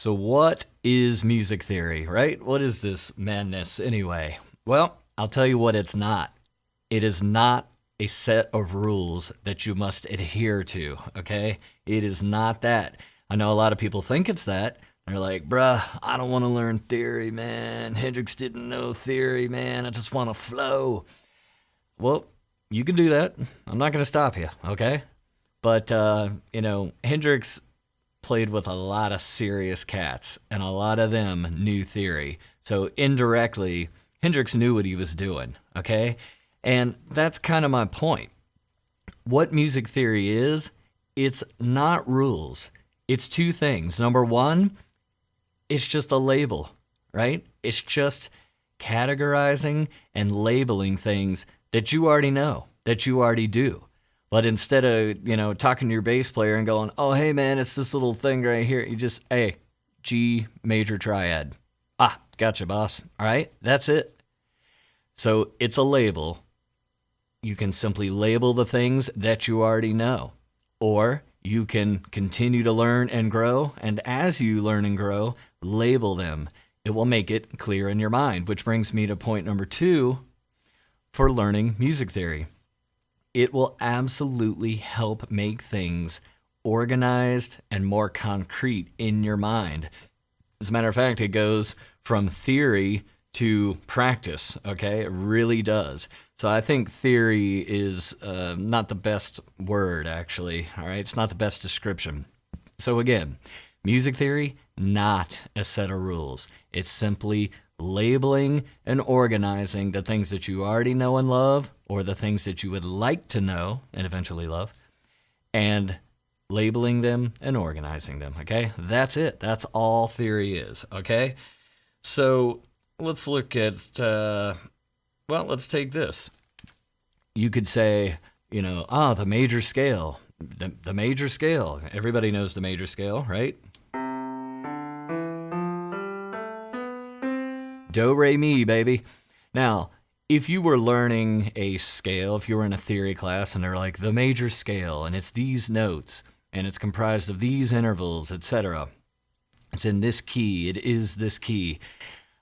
So what is music theory, right? What is this madness anyway? Well, I'll tell you what it's not. It is not a set of rules that you must adhere to, okay? It is not that. I know a lot of people think it's that. They're like, bruh, I don't want to learn theory, man. Hendrix didn't know theory, man. I just want to flow. Well, you can do that. I'm not going to stop you, okay? But, Hendrix played with a lot of serious cats, and a lot of them knew theory. So indirectly, Hendrix knew what he was doing, okay? And that's kind of my point. What music theory is, it's not rules. It's two things. Number one, it's just a label, right? It's just categorizing and labeling things that you already know, that you already do. But instead of, talking to your bass player and going, oh, hey, man, it's this little thing right here, you just, hey, G major triad. Ah, gotcha, boss. All right, that's it. So it's a label. You can simply label the things that you already know. Or you can continue to learn and grow, and as you learn and grow, label them. It will make it clear in your mind, which brings me to point number 2 for learning music theory. It will absolutely help make things organized and more concrete in your mind. As a matter of fact, it goes from theory to practice, okay? It really does. So I think theory is not the best word, actually, all right? It's not the best description. So again, music theory, not a set of rules. It's simply labeling and organizing the things that you already know and love, or the things that you would like to know and eventually love, and labeling them and organizing them, okay? That's it. That's all theory is, okay? So let's look at, let's take this. You could say, the major scale. The major scale. Everybody knows the major scale, right? Do, re, mi, baby. Now, if you were learning a scale, if you were in a theory class and they're like, the major scale, and it's these notes, and it's comprised of these intervals, etc. It's in this key. It is this key.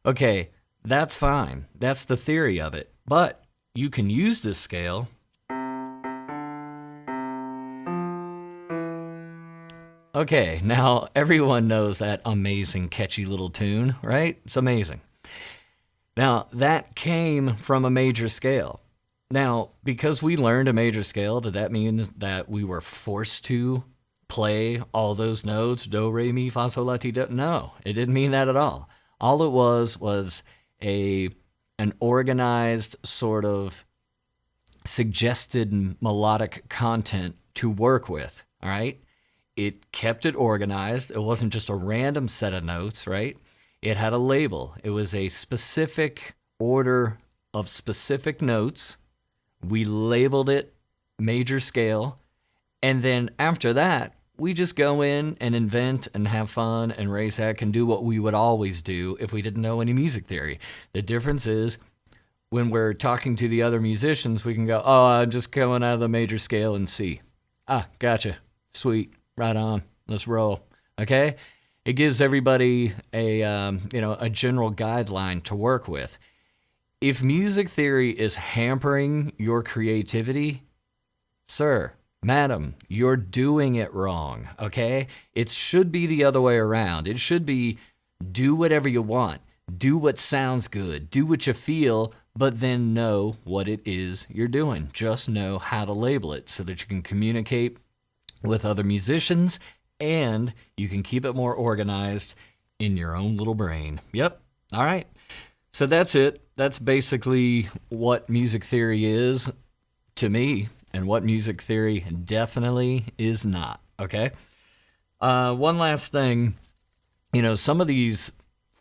Okay, that's fine. That's the theory of it. But you can use this scale Okay, now everyone knows that amazing, catchy little tune, right? It's amazing. Now, that came from a major scale. Now, because we learned a major scale, did that mean that we were forced to play all those notes, do, re, mi, fa, sol, la, ti, do? No, it didn't mean that at all. All it was an organized sort of suggested melodic content to work with, all right? It kept it organized. It wasn't just a random set of notes, right? It had a label. It was a specific order of specific notes. We labeled it major scale. And then after that, we just go in and invent and have fun and race heck and do what we would always do if we didn't know any music theory. The difference is when we're talking to the other musicians, we can go, oh, I'm just coming out of the major scale in C. Ah, gotcha. Sweet. Right on. Let's roll. Okay? It gives everybody a general guideline to work with. If music theory is hampering your creativity, sir, madam, you're doing it wrong, okay? It should be the other way around. It should be do whatever you want. Do what sounds good. Do what you feel, but then know what it is you're doing. Just know how to label it so that you can communicate with other musicians and you can keep it more organized in your own little brain. Yep. All right. So that's it. That's basically what music theory is to me and what music theory definitely is not. Okay. One last thing, some of these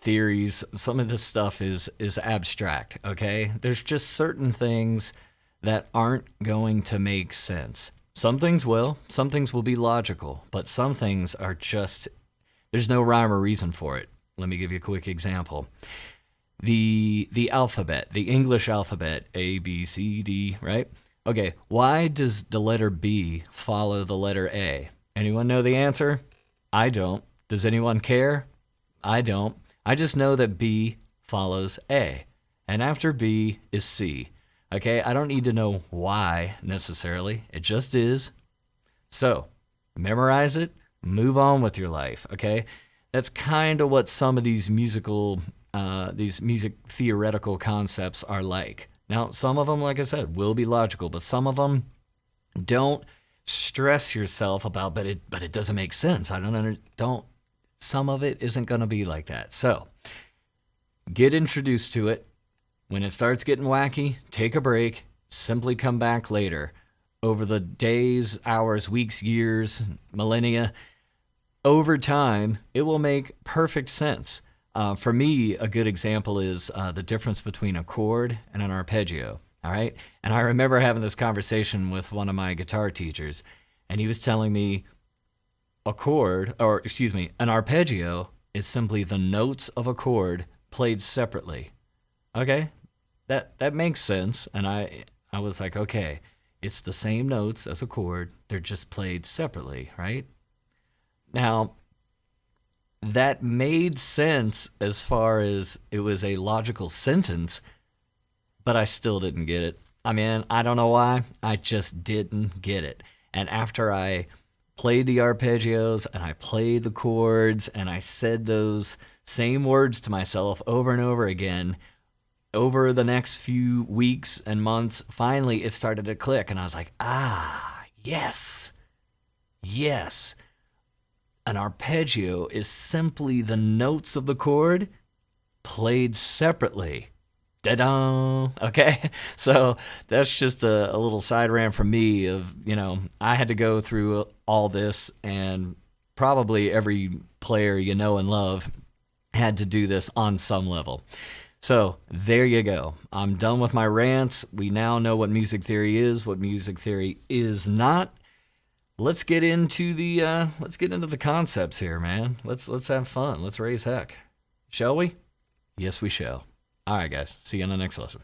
theories, some of this stuff is abstract. Okay. There's just certain things that aren't going to make sense. Some things will be logical, but some things are just, there's no rhyme or reason for it. Let me give you a quick example. The alphabet, the English alphabet, A, B, C, D, right? Okay, why does the letter B follow the letter A? Anyone know the answer? I don't. Does anyone care? I don't. I just know that B follows A, and after B is C. Okay, I don't need to know why necessarily. It just is. So, memorize it, move on with your life, okay? That's kind of what some of these these music theoretical concepts are like. Now, some of them, like I said, will be logical, but some of them don't stress yourself about, but it doesn't make sense. Don't. Some of it isn't going to be like that. So, get introduced to it. When it starts getting wacky, take a break. Simply come back later. Over the days, hours, weeks, years, millennia, over time, it will make perfect sense. For me, a good example is the difference between a chord and an arpeggio. All right. And I remember having this conversation with one of my guitar teachers, and he was telling me an arpeggio is simply the notes of a chord played separately. Okay. That makes sense. And I was like, okay, it's the same notes as a chord. They're just played separately, right? Now, that made sense as far as it was a logical sentence, but I still didn't get it. I mean, I don't know why. I just didn't get it. And after I played the arpeggios and I played the chords and I said those same words to myself over and over again, over the next few weeks and months, finally it started to click. And I was like, yes. An arpeggio is simply the notes of the chord played separately. Da-da! Okay? So that's just a little side rant from me of, I had to go through all this, and probably every player you know and love had to do this on some level. So there you go. I'm done with my rants. We now know what music theory is, what music theory is not. Let's get into the concepts here, man. Let's have fun. Let's raise heck. Shall we? Yes, we shall. All right, guys. See you in the next lesson.